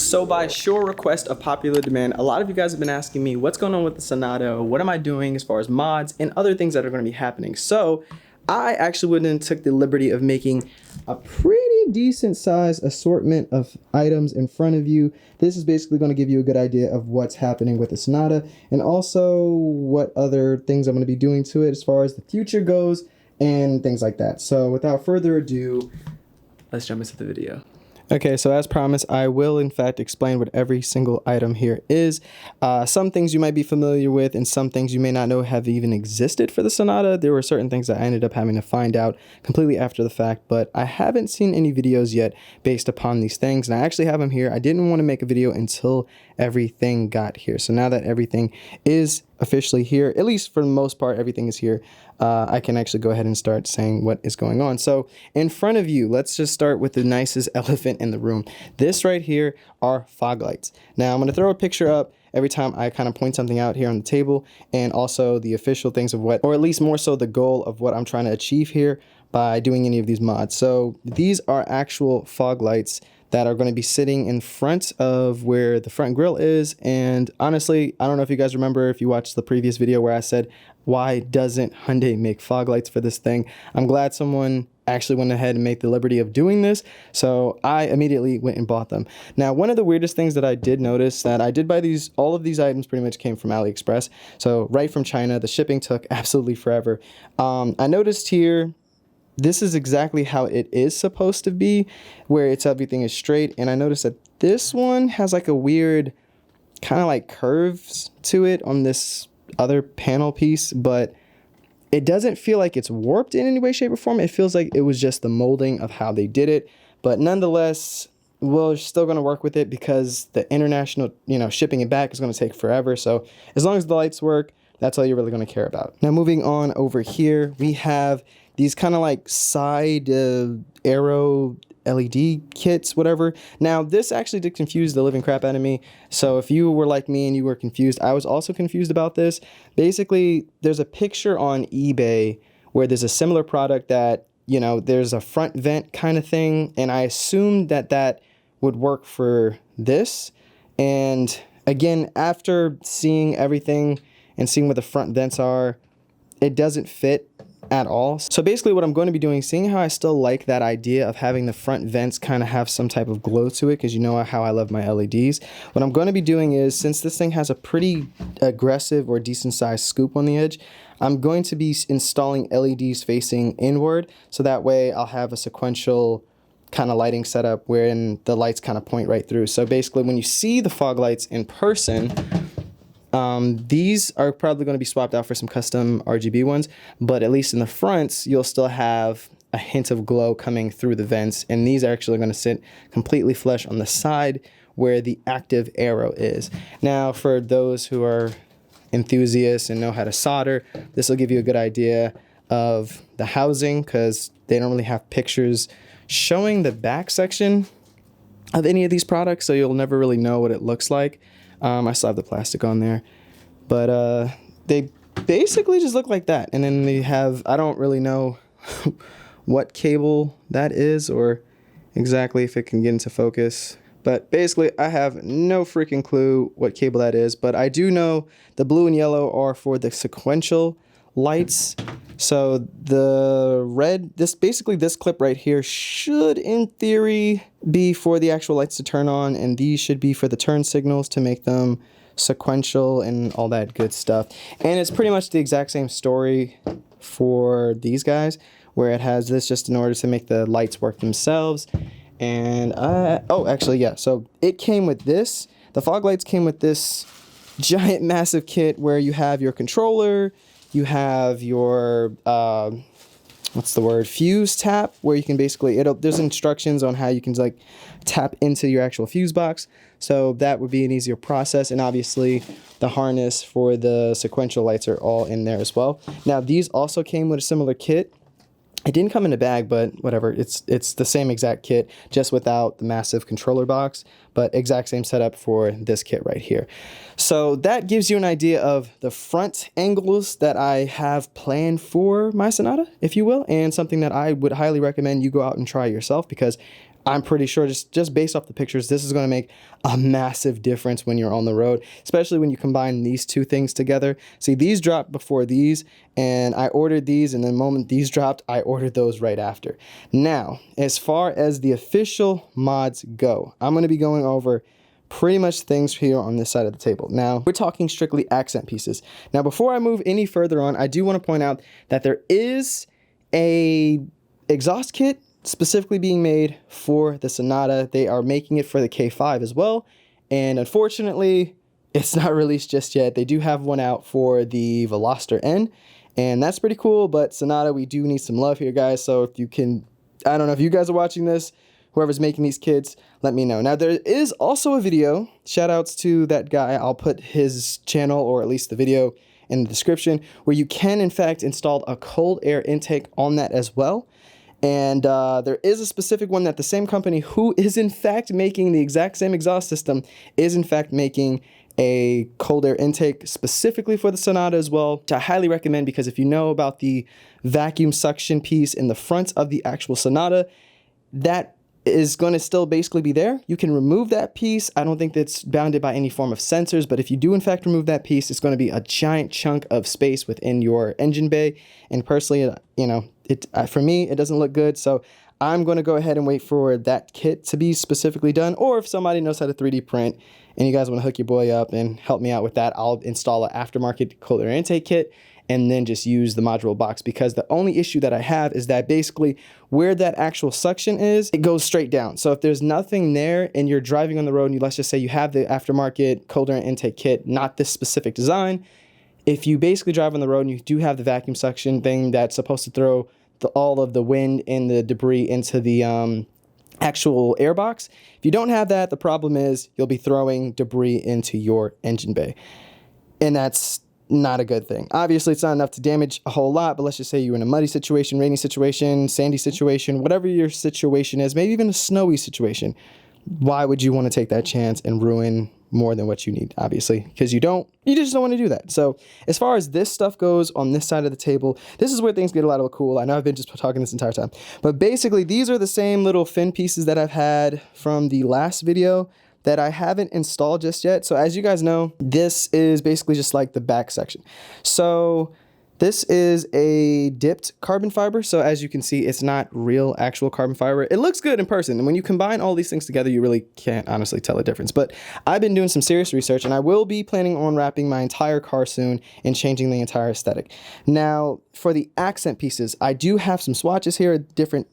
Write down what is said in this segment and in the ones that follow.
So by sure request of popular demand, a lot of you guys have been asking me what's going on with the Sonata, what am I doing as far as mods and other things that are going to be happening. So I actually went and took the liberty of making a pretty decent size assortment of items in front of you. This is basically going to give you a good idea of what's happening with the Sonata and also what other things I'm going to be doing to it as far as the future goes and things like that. So without further ado, let's jump into the video. Okay, so as promised, I will in fact explain what every single item here is. Some things you might be familiar with and some things you may not know have even existed for the Sonata. There were certain things that I ended up having to find out completely after the fact, but I haven't seen any videos yet based upon these things, and I actually have them here. I didn't want to make a video until everything got here. So now that everything is officially here, at least for the most part, everything is here, I can actually go ahead and start saying what is going on. So in front of you, let's just start with the nicest elephant in the room. This right here are fog lights. Now I'm going to throw a picture up every time I kind of point something out here on the table, and also the official things of what, or at least more so the goal of what I'm trying to achieve here by doing any of these mods. So these are actual fog lights that are going to be sitting in front of where the front grille is. And honestly, I don't know if you guys remember, if you watched the previous video where I said, why doesn't Hyundai make fog lights for this thing? I'm glad someone actually went ahead and made the liberty of doing this. So I immediately went and bought them. Now, one of the weirdest things that I did notice that I did buy these, all of these items pretty much came from AliExpress. So right from China, the shipping took absolutely forever. I noticed here, this is exactly how it is supposed to be, where it's everything is straight. And I noticed that this one has like a weird kind of like curves to it on this other panel piece, but it doesn't feel like it's warped in any way, shape, or form. It feels like it was just the molding of how they did it. But nonetheless, we're still going to work with it because the international, shipping it back is going to take forever. So as long as the lights work, that's all you're really going to care about. Now, moving on over here, we have these kind of like side arrow LED kits, whatever. Now, this actually did confuse the living crap out of me. So if you were like me and you were confused, I was also confused about this. Basically, there's a picture on eBay where there's a similar product that, there's a front vent kind of thing. And I assumed that that would work for this. And again, after seeing everything and seeing what the front vents are, it doesn't fit at all. So basically what I'm going to be doing, seeing how I still like that idea of having the front vents kind of have some type of glow to it, because you know how I love my LEDs, what I'm going to be doing is, since this thing has a pretty aggressive or decent sized scoop on the edge, I'm going to be installing LEDs facing inward, so that way I'll have a sequential kind of lighting setup wherein the lights kind of point right through. So basically when you see the fog lights in person, these are probably going to be swapped out for some custom RGB ones, but at least in the fronts, you'll still have a hint of glow coming through the vents, and these are actually going to sit completely flush on the side where the active arrow is. Now, for those who are enthusiasts and know how to solder, this will give you a good idea of the housing, because they don't really have pictures showing the back section of any of these products, so you'll never really know what it looks like. I still have the plastic on there, but they basically just look like that. And then they have, I don't really know what cable that is or exactly if it can get into focus, but basically I have no freaking clue what cable that is, but I do know the blue and yellow are for the sequential lights. So the red, this clip right here should in theory be for the actual lights to turn on, and these should be for the turn signals to make them sequential and all that good stuff. And it's pretty much the exact same story for these guys, where it has this just in order to make the lights work themselves. And oh, actually, yeah, so it came with this. The fog lights came with this giant massive kit where you have your controller, you have your, fuse tap, where you can basically, there's instructions on how you can like tap into your actual fuse box. So that would be an easier process. And obviously the harness for the sequential lights are all in there as well. Now these also came with a similar kit. It didn't come in a bag, but whatever. It's the same exact kit, just without the massive controller box, but exact same setup for this kit right here. So that gives you an idea of the front angles that I have planned for my Sonata, if you will, and something that I would highly recommend you go out and try yourself, because I'm pretty sure just based off the pictures, this is going to make a massive difference when you're on the road, especially when you combine these two things together. See, these dropped before these, and I ordered these, and the moment these dropped, I ordered those right after. Now, as far as the official mods go, I'm going to be going over pretty much things here on this side of the table. Now, we're talking strictly accent pieces. Now, before I move any further on, I do want to point out that there is a exhaust kit specifically being made for the Sonata. They are making it for the K5 as well, and unfortunately, it's not released just yet. They do have one out for the Veloster N, and that's pretty cool, but Sonata, we do need some love here, guys, so if you can, I don't know if you guys are watching this, whoever's making these kits, let me know. Now, there is also a video, shout outs to that guy, I'll put his channel, or at least the video, in the description, where you can, in fact, install a cold air intake on that as well. And there is a specific one that the same company who is in fact making the exact same exhaust system is in fact making a cold air intake specifically for the Sonata as well, which I highly recommend, because if you know about the vacuum suction piece in the front of the actual Sonata, that is going to still basically be there. You can remove that piece. I don't think that's bounded by any form of sensors, but if you do in fact remove that piece, it's going to be a giant chunk of space within your engine bay. And personally, you know, for me, it doesn't look good. So I'm going to go ahead and wait for that kit to be specifically done. Or if somebody knows how to 3D print and you guys want to hook your boy up and help me out with that, I'll install an aftermarket cold air intake kit and then just use the module box, because the only issue that I have is that basically where that actual suction is, it goes straight down. So if there's nothing there and you're driving on the road and let's just say you have the aftermarket cold air intake kit, not this specific design, if you basically drive on the road and you do have the vacuum suction thing that's supposed to throw all of the wind and the debris into the actual airbox, if you don't have that, the problem is you'll be throwing debris into your engine bay. And that's not a good thing. Obviously, it's not enough to damage a whole lot, but let's just say you're in a muddy situation, rainy situation, sandy situation, whatever your situation is, maybe even a snowy situation. Why would you want to take that chance and ruin more than what you need? Obviously, because you just don't want to do that. So as far as this stuff goes on this side of the table, this is where things get a lot of cool. I know I've been just talking this entire time, but basically these are the same little fin pieces that I've had from the last video that I haven't installed just yet. So as you guys know, this is basically just like the back section. So this is a dipped carbon fiber. So as you can see, it's not real actual carbon fiber. It looks good in person. And when you combine all these things together, you really can't honestly tell a difference. But I've been doing some serious research, and I will be planning on wrapping my entire car soon and changing the entire aesthetic. Now, for the accent pieces, I do have some swatches here, different,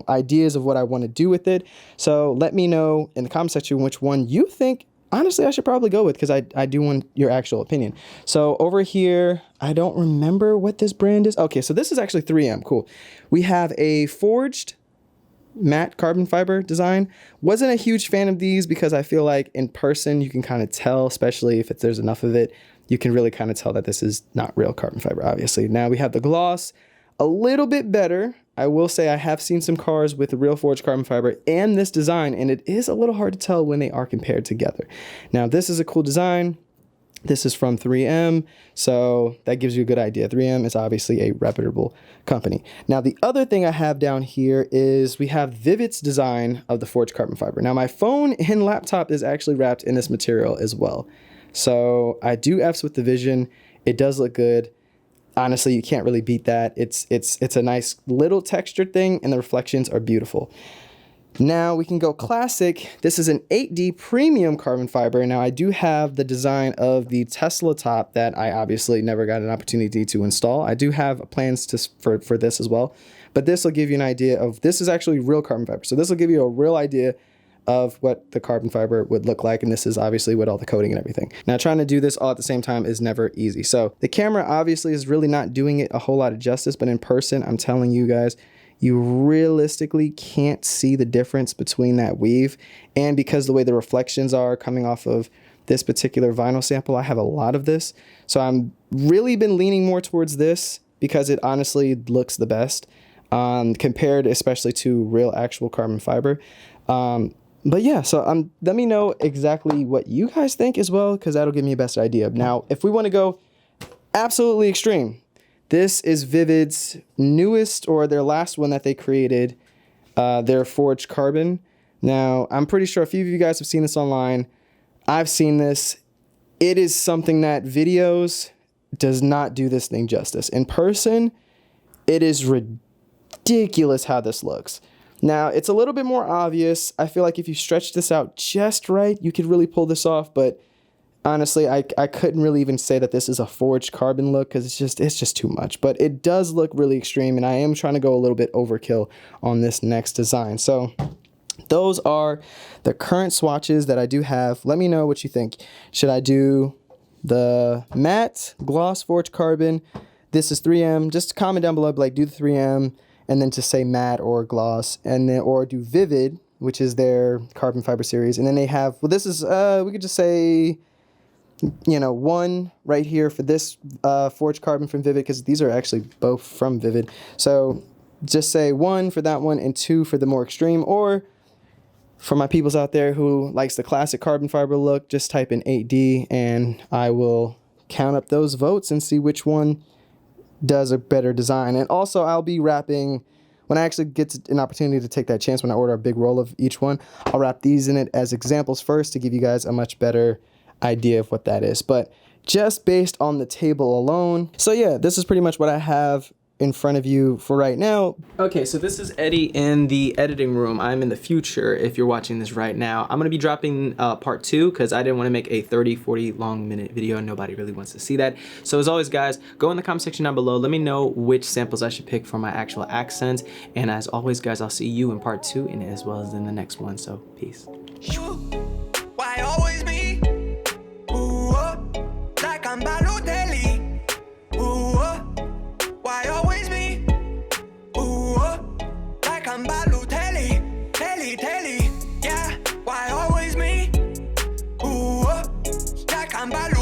ideas of what I want to do with it. So let me know in the comment section which one you think honestly I should probably go with, because I do want your actual opinion. So over here, I don't remember what this brand is. Okay, so this is actually 3M. Cool. We have a forged matte carbon fiber design. Wasn't a huge fan of these because I feel like in person you can kind of tell, especially if there's enough of it, you can really kind of tell that this is not real carbon fiber, obviously. Now we have the gloss, a little bit better. I will say I have seen some cars with the real forged carbon fiber and this design, and it is a little hard to tell when they are compared together. Now, this is a cool design. This is from 3M, so that gives you a good idea. 3M is obviously a reputable company. Now, the other thing I have down here is we have Vivid's design of the forged carbon fiber. Now, my phone and laptop is actually wrapped in this material as well. So I do F's with the vision. It does look good. Honestly, you can't really beat that. It's a nice little textured thing, and the reflections are beautiful. Now we can go classic. This is an 8D premium carbon fiber. Now I do have the design of the Tesla top that I obviously never got an opportunity to install. I do have plans for this as well, but this will give you an idea of, this is actually real carbon fiber. So this will give you a real idea of what the carbon fiber would look like, and this is obviously with all the coating and everything. Now, trying to do this all at the same time is never easy. So the camera obviously is really not doing it a whole lot of justice, but in person, I'm telling you guys, you realistically can't see the difference between that weave. And because the way the reflections are coming off of this particular vinyl sample, I have a lot of this. So I'm really been leaning more towards this because it honestly looks the best compared especially to real actual carbon fiber. But yeah, so let me know exactly what you guys think as well, because that'll give me a best idea. Now, if we want to go absolutely extreme, this is Vivid's newest, or their last one that they created, their forged carbon. Now, I'm pretty sure a few of you guys have seen this online. I've seen this. It is something that videos does not do this thing justice. In person, it is ridiculous how this looks. Now, it's a little bit more obvious. I feel like if you stretch this out just right, you could really pull this off, but honestly, I couldn't really even say that this is a forged carbon look because it's just too much. But it does look really extreme, and I am trying to go a little bit overkill on this next design. So those are the current swatches that I do have. Let me know what you think. Should I do the matte gloss forged carbon? This is 3M. Just comment down below, like do the 3M, and then to say matte or gloss, and then or do vivid, which is their carbon fiber series. And then they have, well, this is we could just say, you know, 1 right here for this forged carbon from Vivid, because these are actually both from Vivid. So just say 1 for that one and 2 for the more extreme. Or for my peoples out there who likes the classic carbon fiber look, just type in 8D and I will count up those votes and see which one does a better design. And also I'll be wrapping, when I actually get an opportunity to take that chance, when I order a big roll of each one, I'll wrap these in it as examples first to give you guys a much better idea of what that is. But just based on the table alone, so yeah, this is pretty much what I have in front of you for right now. Okay, so this is Eddie in the editing room. I'm in the future if you're watching this right now. I'm gonna be dropping part 2 because I didn't want to make a 30-40 long minute video and nobody really wants to see that. So as always guys, go in the comment section down below, let me know which samples I should pick for my actual accents, and as always guys, I'll see you in part 2 and as well as in the next one. So peace.